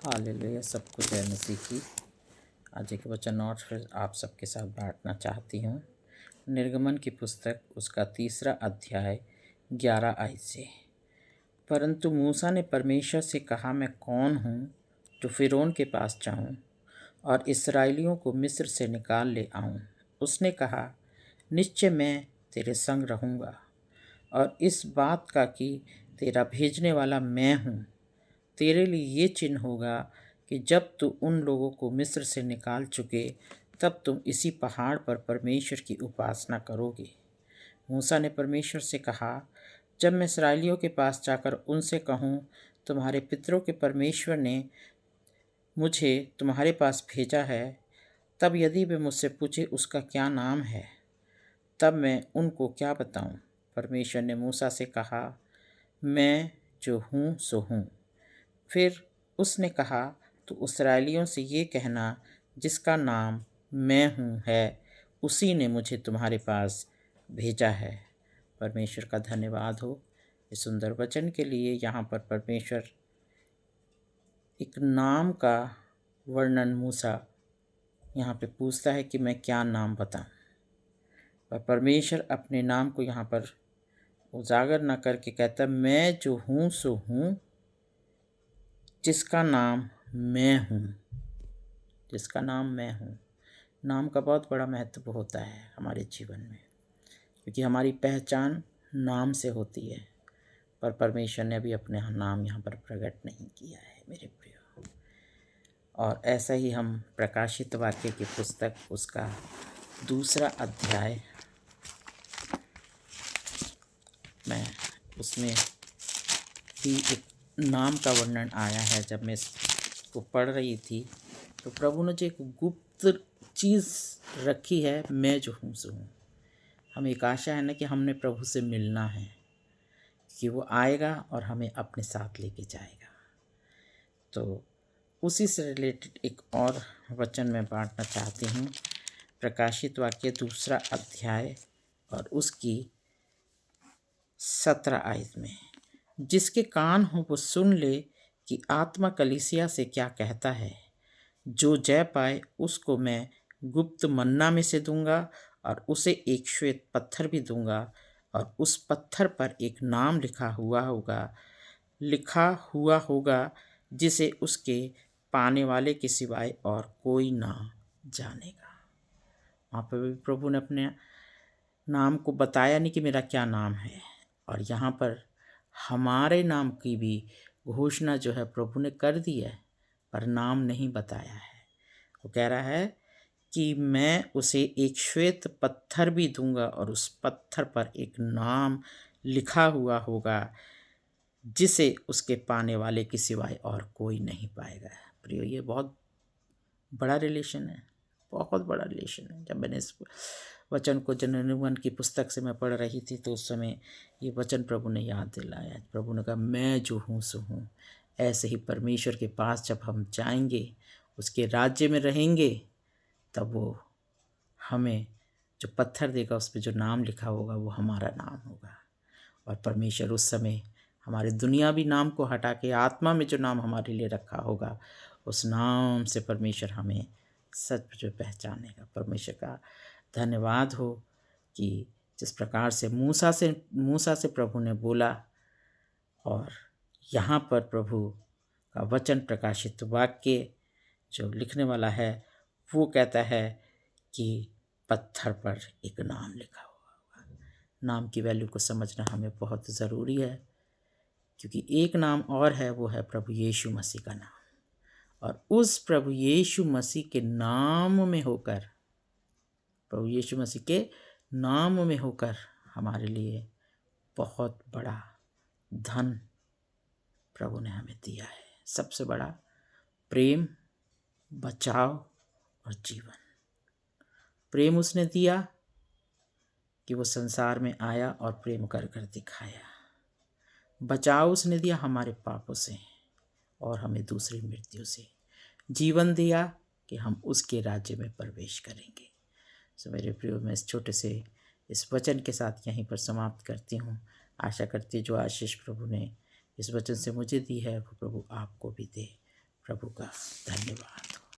Hallelujah. सबको जय मसीह की। आज एक वचन और फिर आप सबके साथ बांटना चाहती हूँ। निर्गमन की पुस्तक उसका 3 अध्याय 11 आयत से। परंतु मूसा ने परमेश्वर से कहा, मैं कौन हूँ जो फ़िरौन के पास जाऊँ और इसराइलियों को मिस्र से निकाल ले आऊँ। उसने कहा, निश्चय मैं तेरे संग रहूँगा और इस बात का कि तेरा भेजने वाला मैं हूँ। तेरे लिए ये चिन्ह होगा कि जब तू उन लोगों को मिस्र से निकाल चुके तब तुम इसी पहाड़ पर परमेश्वर की उपासना करोगे। मूसा ने परमेश्वर से कहा, जब मैं इस्राएलियों के पास जाकर उनसे कहूँ, तुम्हारे पितरों के परमेश्वर ने मुझे तुम्हारे पास भेजा है, तब यदि वे मुझसे पूछे उसका क्या नाम है, तब मैं उनको क्या बताऊँ। परमेश्वर ने मूसा से कहा, मैं जो हूँ सो हूँ। फिर उसने कहा, तो इस्राएलियों से ये कहना, जिसका नाम मैं हूँ है, उसी ने मुझे तुम्हारे पास भेजा है। परमेश्वर का धन्यवाद हो इस सुंदर वचन के लिए। यहाँ पर परमेश्वर एक नाम का वर्णन मूसा यहाँ पे पूछता है कि मैं क्या नाम बताऊँ। पर परमेश्वर अपने नाम को यहाँ पर उजागर न करके कहता, मैं जो हूँ सो हूँ, जिसका नाम मैं हूँ। जिसका नाम मैं हूँ। नाम का बहुत बड़ा महत्व होता है हमारे जीवन में, क्योंकि हमारी पहचान नाम से होती है। पर परमेश्वर ने अभी अपने नाम यहाँ पर प्रकट नहीं किया है मेरे प्रिय। और ऐसा ही हम प्रकाशित वाक्य की पुस्तक उसका 2 अध्याय में उसमें भी एक नाम का वर्णन आया है। जब मैं इसको पढ़ रही थी तो प्रभु ने जो एक गुप्त चीज़ रखी है, मैं जो हूँ सो हूँ। हमें एक आशा है ना कि हमने प्रभु से मिलना है, कि वो आएगा और हमें अपने साथ लेके जाएगा। तो उसी से रिलेटेड एक और वचन मैं बांटना चाहती हूँ। प्रकाशित वाक्य 2 अध्याय और उसकी 17 आयत में, जिसके कान हो वो सुन ले कि आत्मा कलीसिया से क्या कहता है। जो जय पाए उसको मैं गुप्त मन्ना में से दूंगा और उसे एक श्वेत पत्थर भी दूंगा, और उस पत्थर पर एक नाम लिखा हुआ होगा जिसे उसके पाने वाले के सिवाय और कोई ना जानेगा। वहाँ पर भी प्रभु ने अपने नाम को बताया नहीं कि मेरा क्या नाम है, और यहाँ पर हमारे नाम की भी घोषणा जो है प्रभु ने कर दी है, पर नाम नहीं बताया है। वो कह रहा है कि मैं उसे एक श्वेत पत्थर भी दूंगा और उस पत्थर पर एक नाम लिखा हुआ होगा जिसे उसके पाने वाले के सिवाय और कोई नहीं पाएगा। प्रियो, ये बहुत बड़ा रिलेशन है, बहुत बड़ा रिलेशन है। जब मैंने इस वचन को निर्गमन की पुस्तक से मैं पढ़ रही थी तो उस समय ये वचन प्रभु ने याद दिलाया। प्रभु ने कहा, मैं जो हूँ सो हूँ। ऐसे ही परमेश्वर के पास जब हम जाएंगे, उसके राज्य में रहेंगे, तब वो हमें जो पत्थर देगा उस पर जो नाम लिखा होगा वो हमारा नाम होगा। और परमेश्वर उस समय हमारे दुनियावी नाम को हटा के आत्मा में जो नाम हमारे लिए रखा होगा, उस नाम से परमेश्वर हमें सच में पहचानेगा। परमेश्वर का धन्यवाद हो कि जिस प्रकार से मूसा से प्रभु ने बोला, और यहाँ पर प्रभु का वचन प्रकाशित वाक्य जो लिखने वाला है वो कहता है कि पत्थर पर एक नाम लिखा हुआ होगा। नाम की वैल्यू को समझना हमें बहुत ज़रूरी है, क्योंकि एक नाम और है, वो है प्रभु यीशु मसीह का नाम। और उस प्रभु यीशु मसीह के नाम में होकर, प्रभु यीशु मसीह के नाम में होकर हमारे लिए बहुत बड़ा धन प्रभु ने हमें दिया है। सबसे बड़ा प्रेम, बचाव और जीवन। प्रेम उसने दिया कि वो संसार में आया और प्रेम कर कर दिखाया। बचाव उसने दिया हमारे पापों से और हमें दूसरी मृत्यु से। जीवन दिया कि हम उसके राज्य में प्रवेश करेंगे। सो मेरे प्रियो, मैं इस छोटे से इस वचन के साथ यहीं पर समाप्त करती हूँ। आशा करती जो आशीष प्रभु ने इस वचन से मुझे दी है वो प्रभु आपको भी दे। प्रभु का धन्यवाद।